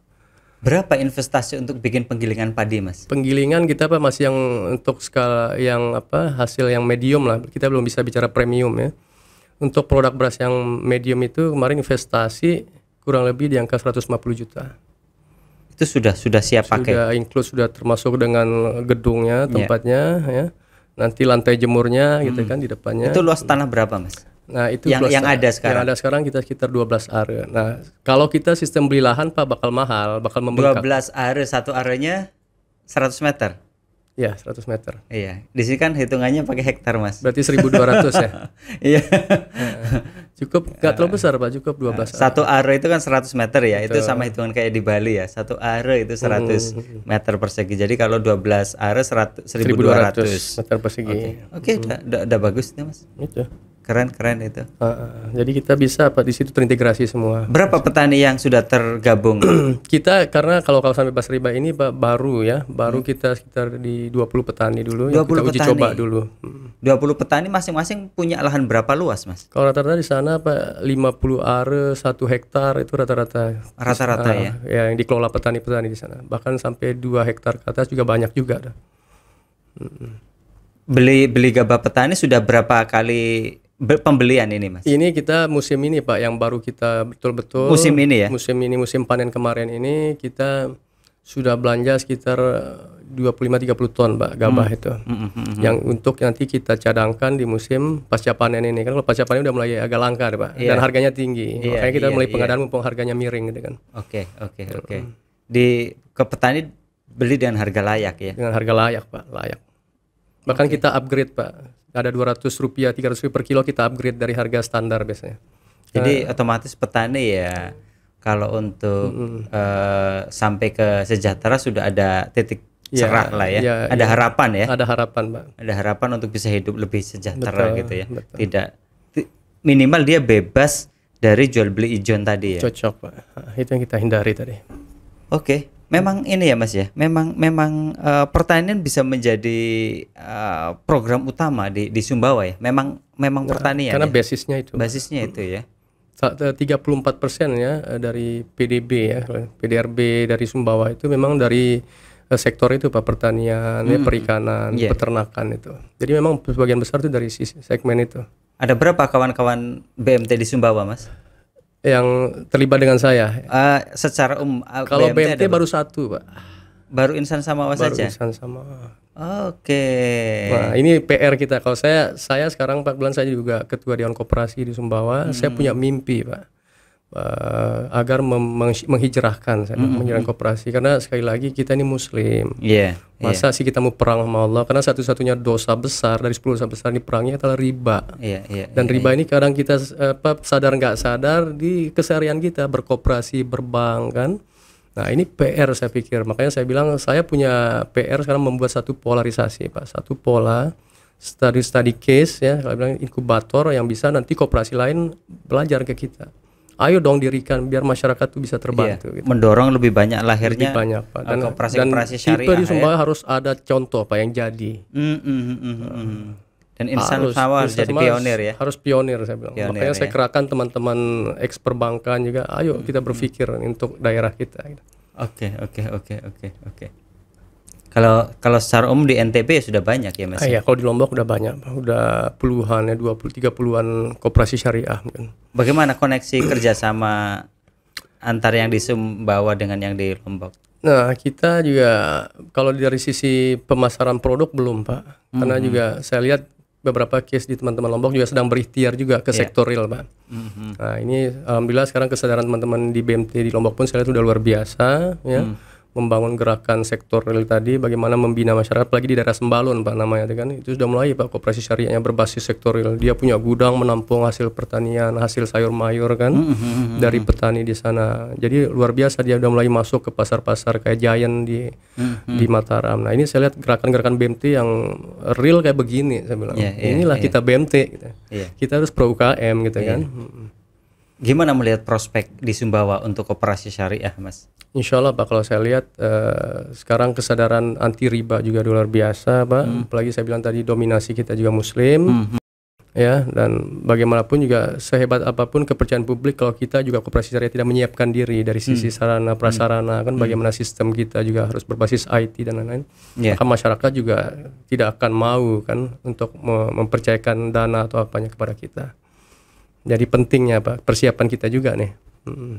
berapa investasi untuk bikin penggilingan padi, Mas? Penggilingan kita Pak masih yang untuk skala yang hasil yang medium lah. Kita belum bisa bicara premium ya. Untuk produk beras yang medium itu kemarin investasi kurang lebih di angka 150 juta. Itu sudah siap pakai. Sudah include, sudah termasuk dengan gedungnya, tempatnya ya. Nanti lantai jemurnya gitu kan di depannya. Itu luas tanah berapa, Mas? Nah, itu yang ada sekarang. Yang ada sekarang kita sekitar 12 are. Nah, kalau kita sistem beli lahan Pak bakal mahal, bakal membengkak. 12 are, satu arenya 100 meter. Ya, 100 meter. Iya. Di sini kan hitungannya pakai hektar, Mas. Berarti 1.200 ya. Iya. Cukup enggak terlalu besar Pak, cukup 12 are. Satu are itu kan 100 meter ya. Itu sama hitungan kayak di Bali ya. Satu are itu 100 meter persegi. Jadi kalau 12 are 1.200 meter persegi. Oke, udah bagus itu, Mas. Itu. Keren itu. Jadi kita bisa Pak di situ terintegrasi semua. Berapa petani yang sudah tergabung? Kita karena kalau sampai Basriba ini Pak baru kita sekitar di 20 petani dulu 20 yang kita uji petani. coba dulu. 20 petani masing-masing punya lahan berapa luas, Mas? Kalau rata-rata di sana Pak 50 are 1 hektar itu rata-rata. Rata-rata ya. Ya yang dikelola petani-petani di sana. Bahkan sampai 2 hektar ke atas juga banyak juga. Beli gabah petani sudah berapa kali pembelian ini, Mas? Ini kita musim ini Pak yang baru kita betul-betul musim ini ya. Musim panen kemarin ini kita sudah belanja sekitar 25-30 ton Pak gabah itu. Yang untuk nanti kita cadangkan di musim pasca panen ini. Kan kalau pasca panen udah mulai agak langka Pak dan harganya tinggi. Makanya kita mulai pengadaan mumpung harganya miring gitu kan. Oke. Ke petani beli dengan harga layak ya. Dengan harga layak Pak, layak. Bahkan kita upgrade Pak. Ada Rp200, Rp300 per kilo kita upgrade dari harga standar biasanya. Jadi otomatis petani ya kalau untuk sampai ke sejahtera sudah ada titik cerah lah ya. Ada harapan ya. Ada harapan Pak. Ada harapan untuk bisa hidup lebih sejahtera gitu ya. Betul. Tidak minimal dia bebas dari jual beli ijon tadi ya. Cocok Pak. Itu yang kita hindari tadi. Oke. Memang ini ya Mas ya. Memang pertanian bisa menjadi program utama di Sumbawa ya. Memang pertanian. Karena ya? Basisnya itu ya. 34% ya dari PDB ya, PDRB dari Sumbawa itu memang dari sektor itu Pak, pertanian, perikanan, peternakan itu. Jadi memang sebagian besar itu dari segmen itu. Ada berapa kawan-kawan BMT di Sumbawa, Mas? Yang terlibat dengan saya? Secara kalau BMT baru 1 Pak. Baru Insan Samawa saja? Baru Insan Samawa. Oke. Nah ini PR kita. Kalau saya sekarang 4 bulan saya juga ketua Dewan Koperasi di Sumbawa. Saya punya mimpi Pak, agar menghijrahkan menghijrahkan koperasi. Karena sekali lagi kita ini Muslim. Masa sih kita mau perang sama Allah? Karena satu-satunya dosa besar dari 10 dosa besar di perangnya adalah riba. Dan riba ini kadang kita sadar nggak sadar di keseharian kita, berkoperasi, berbank kan. Nah ini PR saya pikir. Makanya saya bilang saya punya PR sekarang membuat satu polarisasi Pak. Satu pola study case ya. Saya bilang inkubator yang bisa nanti koperasi lain belajar ke kita. Ayo dong dirikan biar masyarakat tuh bisa terbantu. Gitu. Mendorong lebih banyak lahirnya lebih banyak, Pak. Dan koperasi syariah. Kita di Sumbawa harus ada contoh Pak yang jadi. Dan Insan Samawa harus jadi pionir ya. Harus pionir saya bilang. Makanya saya kerahkan teman-teman eks perbankan juga. Ayo kita berpikir untuk daerah kita. Gitu. Oke. Kalau secara umum di NTB sudah banyak ya Mas? Iya, kalau di Lombok udah banyak, udah puluhan ya, 20-30-an koperasi syariah mungkin. Bagaimana koneksi kerjasama antara yang di Sumbawa dengan yang di Lombok? Nah kita juga kalau dari sisi pemasaran produk belum Pak, karena juga saya lihat beberapa case di teman-teman Lombok juga sedang berikhtiar juga ke sektor real Pak. Nah ini alhamdulillah sekarang kesadaran teman-teman di BMT di Lombok pun saya lihat udah luar biasa ya. membangun gerakan sektor real tadi, bagaimana membina masyarakat, apalagi di daerah Sembalun Pak namanya kan, itu sudah mulai Pak koperasi syariahnya berbasis sektor real. Dia punya gudang menampung hasil pertanian, hasil sayur mayur kan dari petani di sana. Jadi luar biasa, dia udah mulai masuk ke pasar-pasar kayak Giant di Mataram. Nah ini saya lihat gerakan-gerakan BMT yang real kayak begini, saya bilang inilah kita BMT gitu. Kita harus pro UKM gitu kan. Gimana melihat prospek di Sumbawa untuk koperasi syariah, Mas? Insya Allah Pak, kalau saya lihat sekarang kesadaran anti riba juga luar biasa Pak. Apalagi saya bilang tadi dominasi kita juga Muslim, ya, dan bagaimanapun juga sehebat apapun kepercayaan publik kalau kita juga koperasi syariah tidak menyiapkan diri dari sisi sarana prasarana kan, bagaimana sistem kita juga harus berbasis IT dan lain-lain, maka masyarakat juga tidak akan mau kan untuk mempercayakan dana atau apanya kepada kita. Jadi pentingnya Pak persiapan kita juga nih.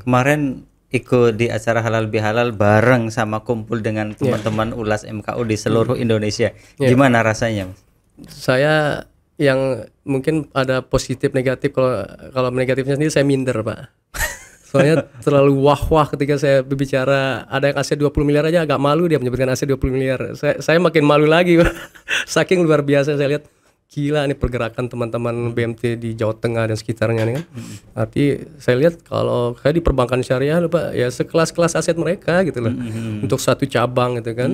Kemarin ikut di acara Halal Bihalal bareng sama kumpul dengan teman-teman ULAS MKU di seluruh Indonesia. Gimana rasanya, Mas? Saya yang mungkin ada positif negatif, kalau negatifnya sendiri saya minder Pak. Soalnya terlalu wah-wah ketika saya berbicara ada yang aset 20 miliar aja agak malu dia menyebutkan aset 20 miliar. Saya makin malu lagi Pak. Saking luar biasa saya lihat. Gila nih pergerakan teman-teman BMT di Jawa Tengah dan sekitarnya nih kan. Arti saya lihat kalau kayak di perbankan syariah Pak, ya sekelas-kelas aset mereka gitu loh. Untuk satu cabang gitu kan.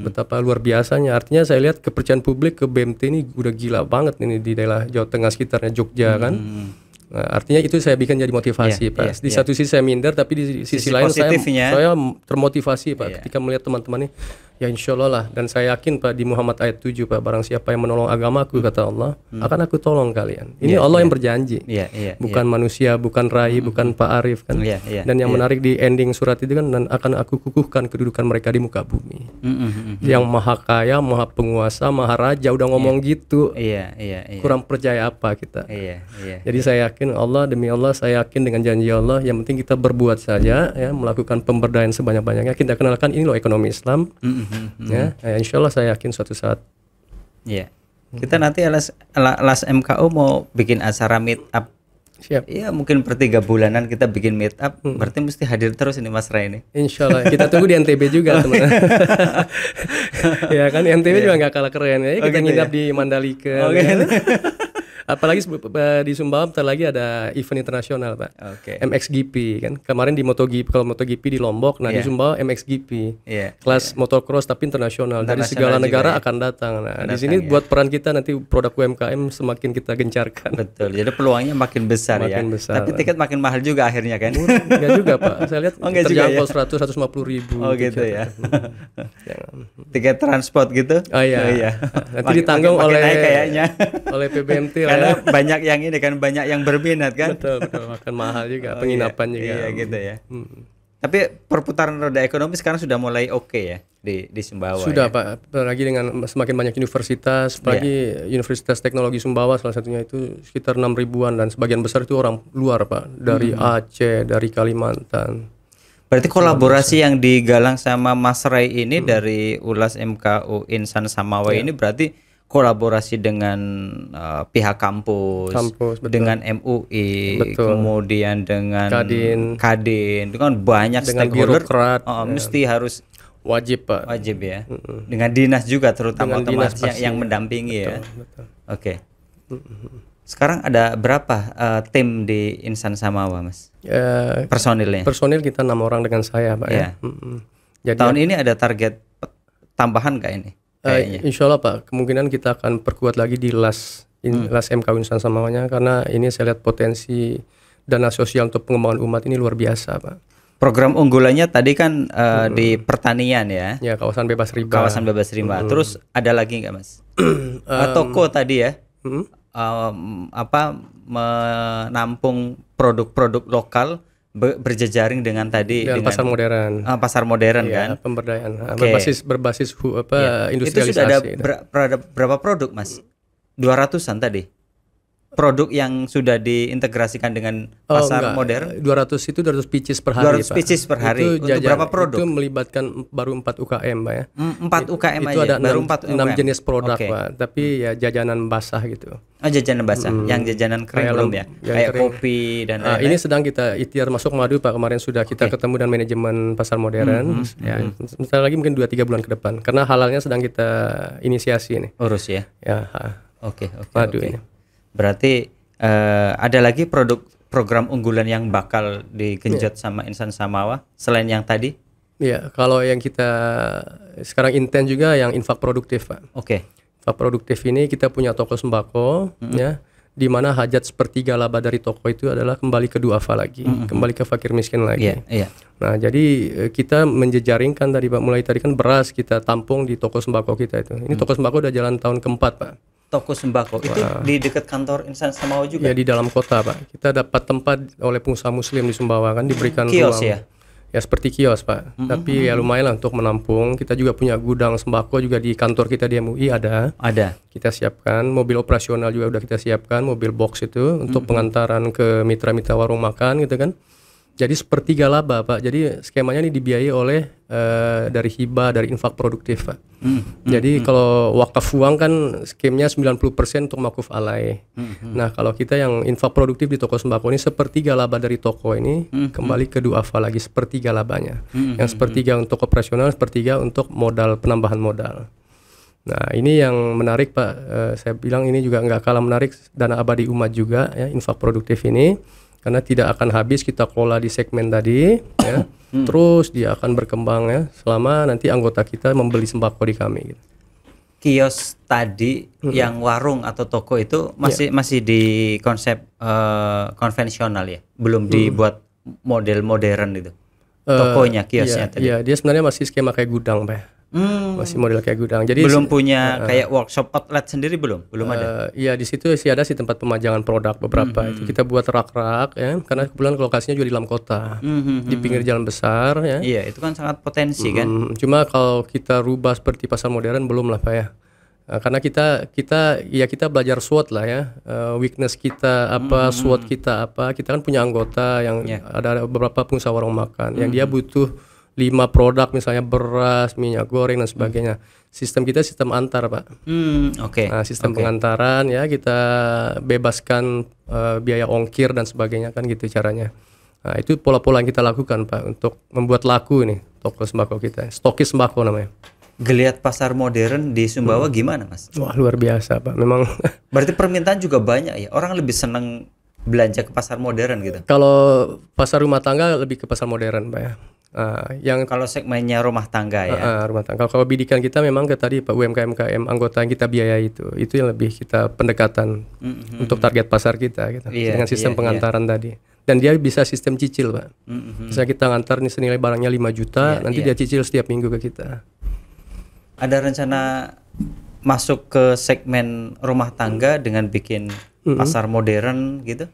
Betapa luar biasanya. Artinya saya lihat kepercayaan publik ke BMT ini udah gila banget ini di daerah Jawa Tengah sekitarnya, Jogja kan. Nah, artinya itu saya bikin jadi motivasi Pak. Di satu sisi saya minder, tapi di sisi lain saya termotivasi Pak ketika melihat teman-teman ini. Ya insya Allah lah, dan saya yakin Pak di Muhammad ayat 7 Pak, barang siapa yang menolong agamaku kata Allah, akan aku tolong kalian. Ini Allah yang berjanji, bukan manusia, bukan Rai, bukan Pak Arif kan. Dan yang menarik di ending surat itu kan, dan akan aku kukuhkan kedudukan mereka di muka bumi. Yang maha kaya, maha penguasa, maha raja udah ngomong gitu. Kurang percaya apa kita? Jadi saya yakin Allah, demi Allah saya yakin dengan janji Allah, yang penting kita berbuat saja ya, melakukan pemberdayaan sebanyak-banyaknya. Kita kenalkan ini loh ekonomi Islam. Ya, insya Allah saya yakin suatu saat. Kita nanti LAS MKU mau bikin acara meet up. Siap. Iya mungkin per 3 bulanan kita bikin meet up. Berarti mesti hadir terus ini Mas Ray ini. Insya Allah. Kita tunggu di NTB juga teman. Ya kan NTB juga nggak kalah keren ya. Kita nginap di Mandalika. Apalagi di Sumbawa bentar lagi ada event internasional Pak, MXGP kan. Kemarin di MotoGP, kalau MotoGP di Lombok, nah di Sumbawa MXGP, kelas motocross tapi internasional. Dari segala negara akan datang. Nah di sini buat peran kita nanti produk UMKM semakin kita gencarkan. Betul. Jadi peluangnya makin besar ya. Tapi tiket makin mahal juga akhirnya kan? Enggak juga Pak. Saya lihat terjangkau 100-150 ribu. Oh gitu ya. Tiket transport gitu? Oh iya. Nanti ditanggung oleh PBMT. Karena banyak yang ini kan, banyak yang berminat kan. Betul, makan mahal juga, penginapan juga. Iya gitu ya. Tapi perputaran roda ekonomi sekarang sudah mulai oke ya di Sumbawa. Sudah ya? Pak, apalagi dengan semakin banyak universitas, apalagi Universitas Teknologi Sumbawa salah satunya itu sekitar 6 ribuan, dan sebagian besar itu orang luar Pak, dari Aceh, dari Kalimantan. Berarti kolaborasi yang digalang sama Mas Ray ini dari ULAS MKU Insan Samawa ini berarti kolaborasi dengan pihak kampus dengan MUI, kemudian dengan Kadin, dengan banyak dengan stakeholder, birokrat, mesti harus wajib Pak, wajib ya, dengan dinas juga terutama dinas yang mendampingi ya. Oke. Sekarang ada berapa tim di Insan Samawa Mas? Personilnya? Personil kita 6 orang dengan saya Pak ya. Jadi tahun ini ada target tambahan nggak ini? Insya Allah Pak, kemungkinan kita akan perkuat lagi di LAS MKU Insan Samawanya, karena ini saya lihat potensi dana sosial untuk pengembangan umat ini luar biasa Pak. Program unggulannya tadi kan di pertanian ya? Ya, kawasan bebas riba. Kawasan bebas riba. Terus ada lagi nggak Mas? Toko tadi ya? Menampung produk-produk lokal berjejaring dengan tadi dengan pasar modern. Pasar modern kan, pemberdayaan berbasis industrialisasi. Itu sudah ada berapa produk Mas? 200-an tadi? produk yang sudah diintegrasikan dengan pasar modern? 200 itu 200 pieces per hari, 200 pieces per hari. Itu untuk berapa produk? Itu melibatkan baru 4 UKM, Pak ya. 4 UKM itu aja. ada baru 6 jenis produk, Pak. Tapi ya jajanan basah gitu. Oh, jajanan basah. Yang jajanan kering belum ya? Kayak kering. kopi dan lain-lain. Ini sedang kita ikhtiar masuk madu, Pak. Kemarin sudah kita ketemu dengan manajemen pasar modern. Ya, sebentar lagi mungkin 2-3 bulan ke depan. Karena halalnya sedang kita inisiasi nih. Urus ya. Ya. Oke. Madu ini. Berarti ada lagi program unggulan yang bakal digenjot sama Insan Samawa selain yang tadi? Iya, kalau yang kita sekarang intens juga yang infak produktif, Pak. Oke. Infak produktif ini kita punya toko sembako, ya, di mana hajat sepertiga laba dari toko itu adalah kembali ke duafa lagi, kembali ke fakir miskin lagi. Iya. Nah, jadi kita menjejaringkan tadi, Pak. Mulai tadi kan beras kita tampung di toko sembako kita itu. Ini toko sembako udah jalan tahun keempat, Pak. Toko sembako itu di dekat kantor Insan Samawa juga? Ya, di dalam kota, Pak. Kita dapat tempat oleh pengusaha muslim di Sumbawa kan, diberikan kios ruang. Ya? Ya seperti kios, Pak. Tapi ya lumayan lah untuk menampung. Kita juga punya gudang sembako juga di kantor kita di MUI ada. Kita siapkan mobil operasional juga udah kita siapkan, mobil box itu untuk pengantaran ke mitra-mitra warung makan gitu kan. Jadi sepertiga laba, Pak. Jadi skemanya ini dibiayai oleh dari hibah, dari infak produktif, Pak. Jadi kalau wakaf uang kan skemnya 90% untuk makuf alai. Nah, kalau kita yang infak produktif di toko sembako ini sepertiga laba dari toko ini kembali ke duafa lagi, sepertiga labanya. Yang sepertiga untuk operasional, sepertiga untuk modal, penambahan modal. Nah, ini yang menarik, Pak. Saya bilang ini juga nggak kalah menarik, dana abadi umat juga ya, infak produktif ini. Karena tidak akan habis kita kelola di segmen tadi, ya. Terus dia akan berkembang ya, selama nanti anggota kita membeli sembako di kami. Gitu. Kios tadi yang warung atau toko itu masih di konsep konvensional ya, belum dibuat model modern itu. Tokonya, kiosnya tadi. Iya, dia sebenarnya masih skema kayak gudang, Pak. Masih model kayak gudang. Jadi belum punya kayak workshop outlet sendiri belum ada. Iya, di situ sih ada sih tempat pemajangan produk beberapa. Itu kita buat rak-rak ya, karena kebetulan lokasinya juga di dalam kota, di pinggir jalan besar ya. Iya, itu kan sangat potensi kan. Cuma kalau kita rubah seperti pasar modern belum lah, Pak ya. Karena kita belajar SWOT lah ya, weakness kita apa, SWOT kita apa. Kita kan punya anggota yang ada beberapa pengusaha warung makan yang dia butuh 5 produk misalnya beras, minyak goreng dan sebagainya. Sistem kita sistem antar, Pak. Nah, sistem pengantaran ya, kita bebaskan biaya ongkir dan sebagainya kan gitu caranya. Nah, itu pola-pola yang kita lakukan, Pak, untuk membuat laku ini toko sembako kita. Stokis sembako namanya. Geliat pasar modern di Sumbawa gimana, Mas? Wah, luar biasa, Pak. Memang berarti permintaan juga banyak ya. Orang lebih senang belanja ke pasar modern gitu. Kalau pasar rumah tangga lebih ke pasar modern, Pak ya. Yang kalau segmennya rumah tangga ya. Rumah tangga. Kalau bidikan kita memang ke tadi Pak UMKM anggota yang kita biayai itu yang lebih kita pendekatan untuk target pasar kita gitu. Dengan sistem pengantaran tadi. Dan dia bisa sistem cicil, Pak. Misalnya kita ngantar nih senilai barangnya 5 juta, nanti dia cicil setiap minggu ke kita. Ada rencana masuk ke segmen rumah tangga dengan bikin pasar modern gitu?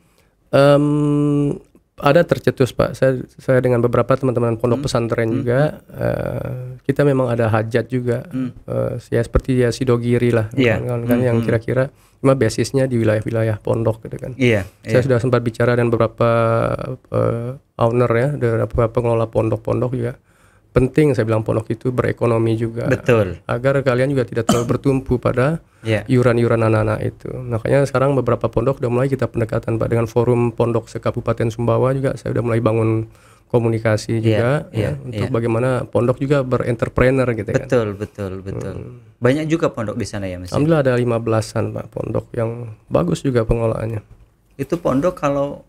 Ada tercetus, Pak. Saya dengan beberapa teman-teman pondok pesantren juga, kita memang ada hajat juga, ya seperti ya Sidogiri lah, kan yang kira-kira cuma basisnya di wilayah-wilayah pondok gitu kan. Saya sudah sempat bicara dengan beberapa owner ya, beberapa pengelola pondok-pondok juga. Penting saya bilang pondok itu berekonomi juga. Betul. Agar kalian juga tidak terlalu bertumpu pada iuran-iuran anak-anak itu. Makanya sekarang beberapa pondok udah mulai kita pendekatan, Pak, dengan forum pondok se-Kabupaten Sumbawa juga saya udah mulai bangun komunikasi juga untuk bagaimana pondok juga berentrepreneur gitu kan. Betul. Banyak juga pondok di sana ya, Mas. Alhamdulillah ada 15-an, Pak, pondok yang bagus juga pengelolaannya. Itu pondok kalau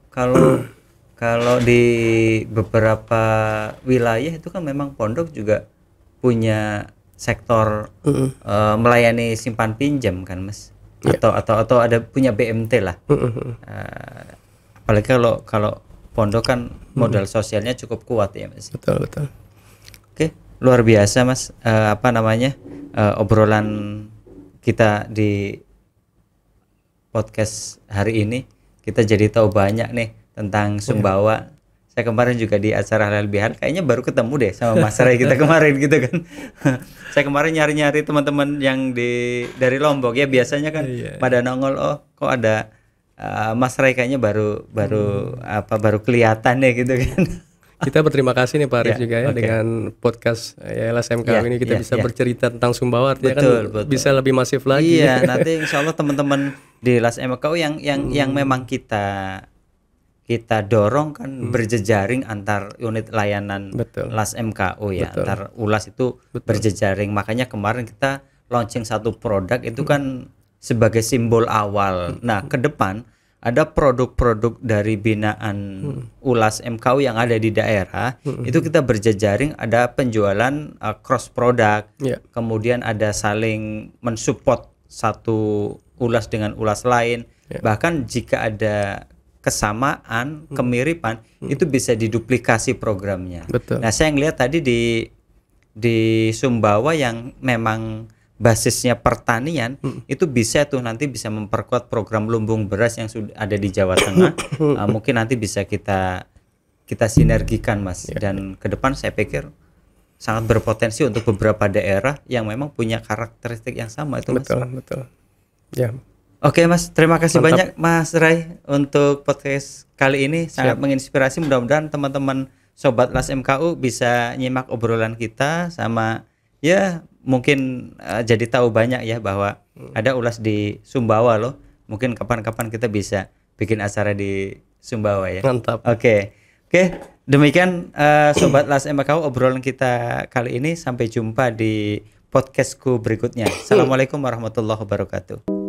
di beberapa wilayah itu kan memang pondok juga punya sektor melayani simpan pinjam kan, Mas, atau ada punya BMT lah. Apalagi kalau pondok kan modal sosialnya cukup kuat ya, Mas. Betul. Oke, luar biasa, Mas. Obrolan kita di podcast hari ini kita jadi tahu banyak nih tentang Sumbawa. Saya kemarin juga di acara Halal Bihalal kayaknya baru ketemu deh sama Mas Ray kita kemarin gitu kan. Saya kemarin nyari-nyari teman-teman yang dari Lombok ya, biasanya kan pada nongol, kok ada Mas Ray kayaknya baru kelihatan ya gitu kan. Kita berterima kasih nih Pak Arif Ya, juga ya oke. dengan podcast LSMK Ya, ini kita ya, bisa ya. bercerita tentang Sumbawa, artinya Betul, kan betul. bisa lebih masif lagi. Iya, nanti insya Allah teman-teman di LAS MKU yang memang kita dorong kan berjejaring antar unit layanan Betul. LAS MKU ya, Betul. antar ULAS itu berjejaring. Makanya kemarin kita launching satu produk itu kan sebagai simbol awal. Nah, ke depan ada produk-produk dari binaan ULAS MKU yang ada di daerah, itu kita berjejaring, ada penjualan cross product, Ya. kemudian ada saling mensupport satu ULAS dengan ULAS lain, bahkan jika ada kesamaan, kemiripan, itu bisa diduplikasi programnya. Betul. Nah, saya ngelihat tadi di Sumbawa yang memang basisnya pertanian, itu bisa tuh nanti bisa memperkuat program lumbung beras yang sudah ada di Jawa Tengah. Mungkin nanti bisa kita sinergikan, Mas. Dan ke depan saya pikir sangat berpotensi untuk beberapa daerah yang memang punya karakteristik yang sama itu, Mas. Betul. Ya. Oke, Mas, terima kasih Mantap. banyak Mas Ray untuk podcast kali ini, sangat menginspirasi. Mudah-mudahan teman-teman sobat LAS MKU bisa nyimak obrolan kita sama ya mungkin jadi tahu banyak ya bahwa ada ULAS di Sumbawa loh. Mungkin kapan-kapan kita bisa bikin acara di Sumbawa ya. Mantap. Oke, demikian sobat LAS MKU obrolan kita kali ini. Sampai jumpa di podcastku berikutnya. Assalamualaikum warahmatullahi wabarakatuh.